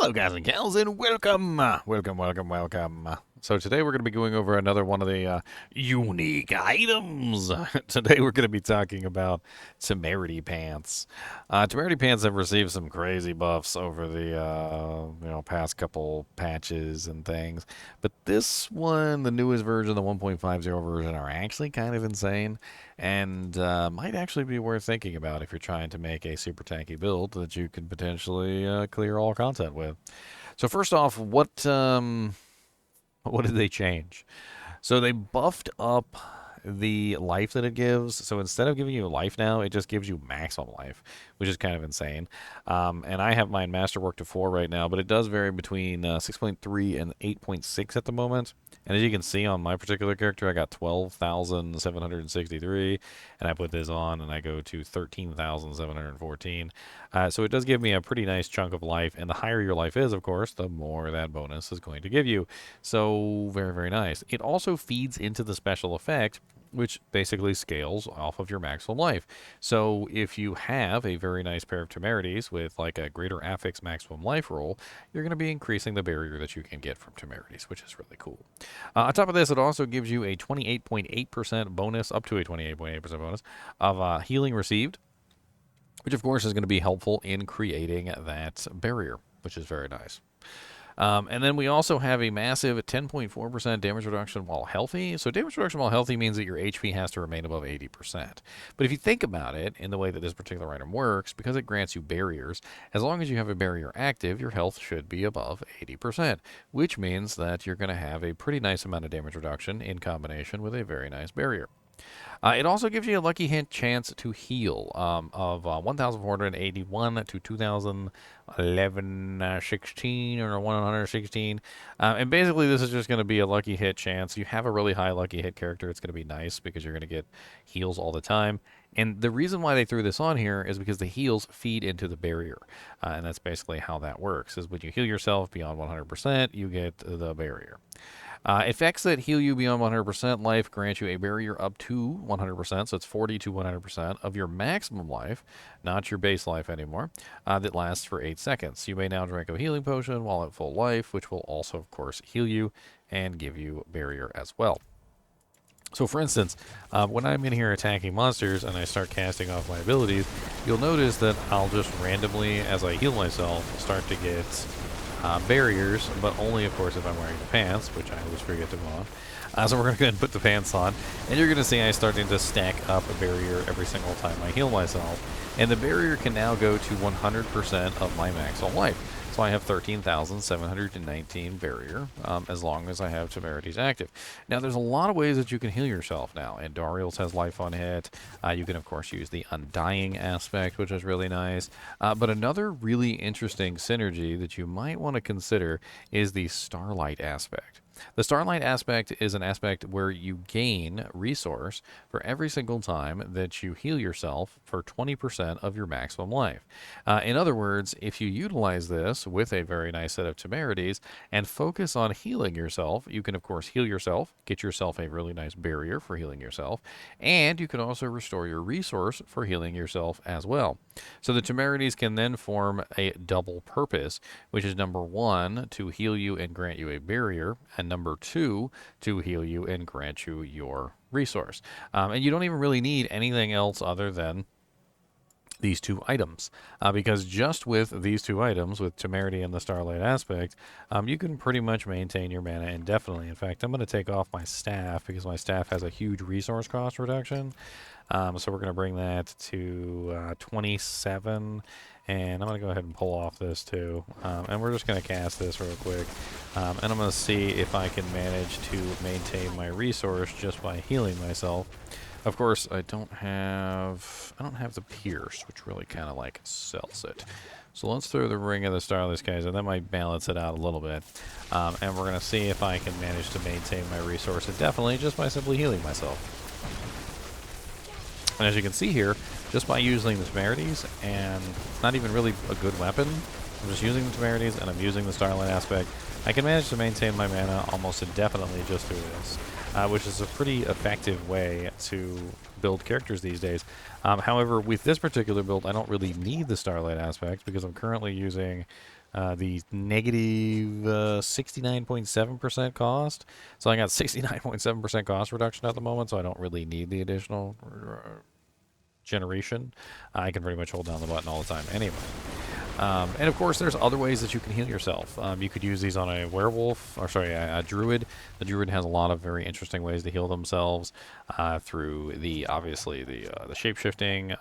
Hello, guys and gals, and welcome, welcome. So today we're going to be going over another one of the unique items. Today we're going to be talking about Temerity pants. Temerity pants have received some crazy buffs over the past couple patches and things, but this one, the newest version, the 1.50 version, are actually kind of insane and might actually be worth thinking about if you're trying to make a super tanky build that you can potentially clear all content with. So first off, what did they change? So they buffed up the life that it gives. So instead of giving you life now, it just gives you maximum life, which is kind of insane. And I have mine masterwork to 4 right now, but it does vary between 6.3 and 8.6 at the moment. And as you can see on my particular character, I got 12,763, and I put this on, and I go to 13,714. So it does give me a pretty nice chunk of life, and the higher your life is, of course, the more that bonus is going to give you. So very, very nice. It also feeds into the special effect, which basically scales off of your maximum life. So if you have a very nice pair of Temerities with like a greater affix maximum life roll, you're going to be increasing the barrier that you can get from Temerities, which is really cool. On top of this, it also gives you a 28.8% bonus, up to a 28.8% bonus, of healing received, which of course is going to be helpful in creating that barrier, which is very nice. And then we also have a massive 10.4% damage reduction while healthy. So damage reduction while healthy means that your HP has to remain above 80%. But if you think about it, in the way that this particular item works, because it grants you barriers, as long as you have a barrier active, your health should be above 80%, which means that you're going to have a pretty nice amount of damage reduction in combination with a very nice barrier. It also gives you a lucky hint chance to heal of 1,481 to 2,011, or 116. And basically, this is just going to be a lucky hit chance. You have a really high lucky hit character. It's going to be nice because you're going to get heals all the time. And the reason why they threw this on here is because the heals feed into the barrier. And that's basically how that works, is when you heal yourself beyond 100%, you get the barrier. Effects that heal you beyond 100% life grant you a barrier up to 100%, so it's 40 to 100% of your maximum life, not your base life anymore, that lasts for 8 seconds. You may now drink a healing potion while at full life, which will also, of course, heal you and give you barrier as well. So for instance, when I'm in here attacking monsters and I start casting off my abilities, you'll notice that I'll just randomly, as I heal myself, start to get barriers, but only, of course, if I'm wearing the pants, which I always forget to put on. So we're going to go ahead and put the pants on, and you're going to see I starting to stack up a barrier every single time I heal myself, and the barrier can now go to 100% of my maximum life. So I have 13,719 barrier, as long as I have Temerities active. Now, there's a lot of ways that you can heal yourself now, and Dariel's has life on hit. You can, of course, use the Undying aspect, which is really nice. But another really interesting synergy that you might want to consider is the Starlight aspect. The Starlight aspect is an aspect where you gain resource for every single time that you heal yourself for 20% of your maximum life. In other words, if you utilize this with a very nice set of Temerities and focus on healing yourself, you can of course heal yourself, get yourself a really nice barrier for healing yourself, and you can also restore your resource for healing yourself as well. So the Temerities can then form a double purpose, which is number 1, to heal you and grant you a barrier, and number 2, to heal you and grant you your resource. And you don't even really need anything else other than these 2 items, because just with these 2 items, with Temerity and the Starlight aspect, you can pretty much maintain your mana indefinitely. In fact, I'm going to take off my staff because my staff has a huge resource cost reduction. So we're going to bring that to 27, and I'm going to go ahead and pull off this too. And we're just going to cast this real quick, and I'm going to see if I can manage to maintain my resource just by healing myself. Of course, I don't have the Pierce, which really kind of like sells it. So let's throw the Ring of the Starless, guys, and that might balance it out a little bit. And we're going to see if I can manage to maintain my resource indefinitely just by simply healing myself. And as you can see here, just by using the Temerities, and it's not even really a good weapon, I'm just using the Temerities and I'm using the Starlight aspect, I can manage to maintain my mana almost indefinitely just through this, which is a pretty effective way to build characters these days. However, with this particular build, I don't really need the Starlight aspect because I'm currently using the negative 69.7% cost. So I got 69.7% cost reduction at the moment, so I don't really need the additional generation. I can pretty much hold down the button all the time anyway. And of course, there's other ways that you can heal yourself. You could use these on a werewolf, or sorry, a druid. The druid has a lot of very interesting ways to heal themselves through obviously the shape shifting.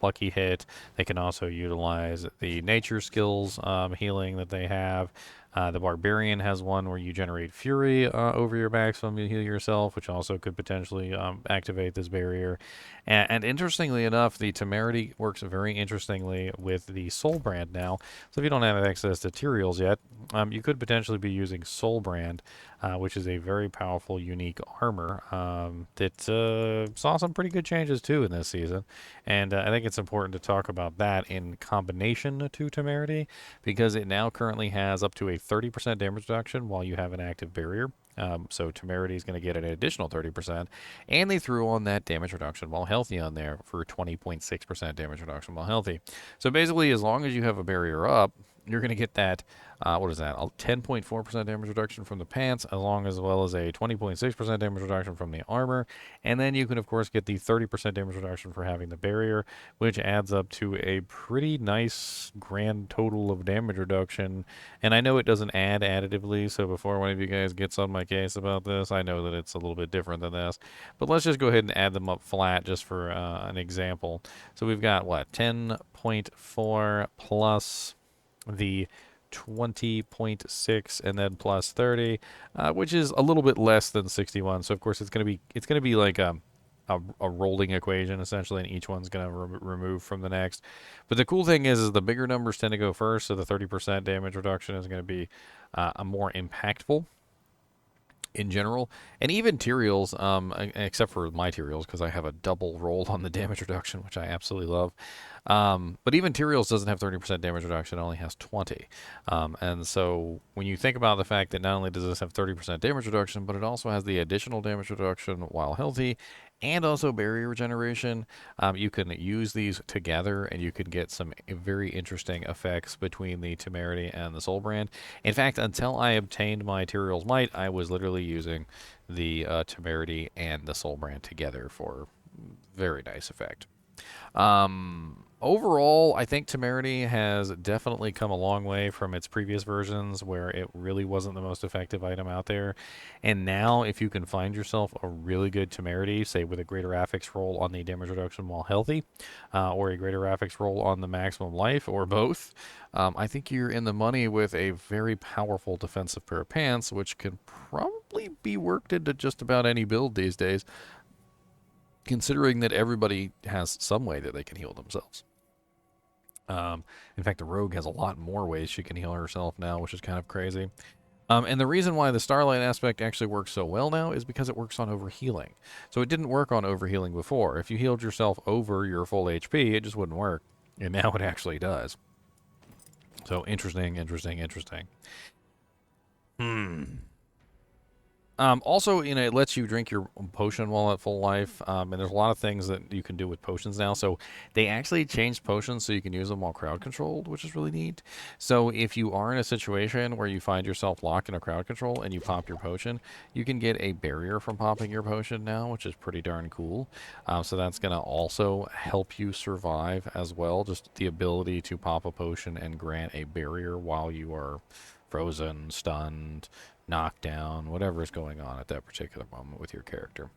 Lucky hit. They can also utilize the nature skills healing that they have. The barbarian has one where you generate fury over your maximum to heal yourself, which also could potentially activate this barrier. And interestingly enough, the Temerity works very interestingly with the Soul Brand now. So if you don't have access to Tyraels yet, you could potentially be using Soul Brand, which is a very powerful, unique armor that saw some pretty good changes too in this season. And I think it's important to talk about that in combination to Temerity, because it now currently has up to a 30% damage reduction while you have an active barrier. So Temerity is going to get an additional 30%, and they threw on that damage reduction while healthy on there for 20.6% damage reduction while healthy. So basically, as long as you have a barrier up, you're going to get that, what is that, a 10.4% damage reduction from the pants, as well as a 20.6% damage reduction from the armor. And then you can, of course, get the 30% damage reduction for having the barrier, which adds up to a pretty nice grand total of damage reduction. And I know it doesn't add additively, so before one of you guys gets on my case about this, I know that it's a little bit different than this. But let's just go ahead and add them up flat just for an example. So we've got, what, 10.4 plus the 20.6 and then plus 30, which is a little bit less than 61. So of course it's going to be like a rolling equation essentially, and each one's going to remove from the next. But the cool thing is the bigger numbers tend to go first, so the 30% damage reduction is going to be a more impactful in general. And even Tyraels, except for my Tyraels, because I have a double roll on the damage reduction, which I absolutely love. But even Tyraels doesn't have 30% damage reduction, it only has 20. And so when you think about the fact that not only does this have 30% damage reduction, but it also has the additional damage reduction while healthy, and also barrier regeneration, you can use these together and you can get some very interesting effects between the Temerity and the Soul Brand. In fact, until I obtained my Tyrael's Might, I was literally using the Temerity and the Soul Brand together for very nice effect. Overall, I think Temerity has definitely come a long way from its previous versions where it really wasn't the most effective item out there. And now, if you can find yourself a really good Temerity, say with a greater affix roll on the damage reduction while healthy, or a greater affix roll on the maximum life, or both, I think you're in the money with a very powerful defensive pair of pants, which can probably be worked into just about any build these days, considering that everybody has some way that they can heal themselves. In fact, the rogue has a lot more ways she can heal herself now, which is kind of crazy. And the reason why the Starlight aspect actually works so well now is because it works on overhealing. So it didn't work on overhealing before. If you healed yourself over your full HP, it just wouldn't work. And now it actually does. So interesting. Also, it lets you drink your potion while at full life, and there's a lot of things that you can do with potions now. So they actually changed potions so you can use them while crowd controlled, which is really neat. So if you are in a situation where you find yourself locked in a crowd control and you pop your potion, you can get a barrier from popping your potion now, which is pretty darn cool. So that's going to also help you survive as well, just the ability to pop a potion and grant a barrier while you are frozen, stunned, knockdown, whatever is going on at that particular moment with your character.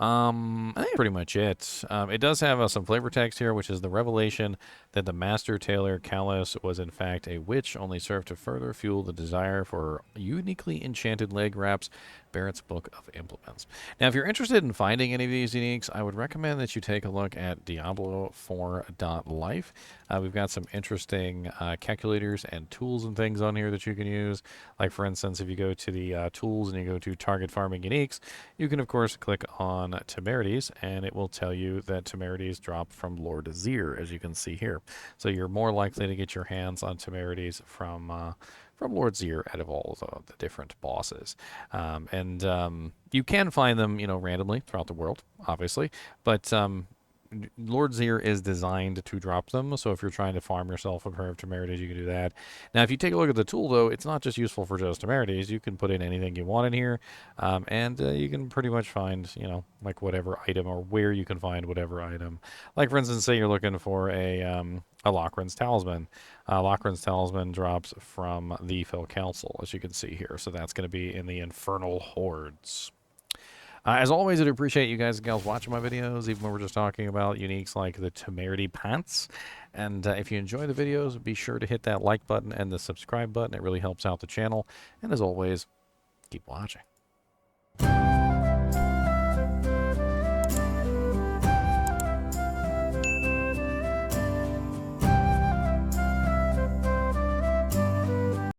I think pretty much it. It does have some flavor text here, which is the revelation that the master tailor Callus was in fact a witch only served to further fuel the desire for uniquely enchanted leg wraps. Barrett's Book of Implements. Now, if you're interested in finding any of these uniques, I would recommend that you take a look at Diablo 4.life. We've got some interesting calculators and tools and things on here that you can use. Like, for instance, if you go to the tools and you go to Target Farming Uniques, you can, of course, click on Temerities, and it will tell you that Temerities drop from Lord Azir, as you can see here. So you're more likely to get your hands on Temerities from Lord Azir out of all the different bosses. And you can find them, randomly throughout the world, obviously. But Lord Zir is designed to drop them, so if you're trying to farm yourself a pair of Temerities, you can do that. Now, if you take a look at the tool, though, it's not just useful for just Temerities. You can put in anything you want in here, and you can pretty much find, like whatever item or where you can find whatever item. Like, for instance, say you're looking for a Lochran's Talisman. Lochran's Talisman drops from the Fell Council, as you can see here, so that's going to be in the Infernal Hordes. As always, I do appreciate you guys and gals watching my videos, even when we're just talking about uniques like the Temerity pants. And if you enjoy the videos, be sure to hit that like button and the subscribe button. It really helps out the channel. And as always, keep watching.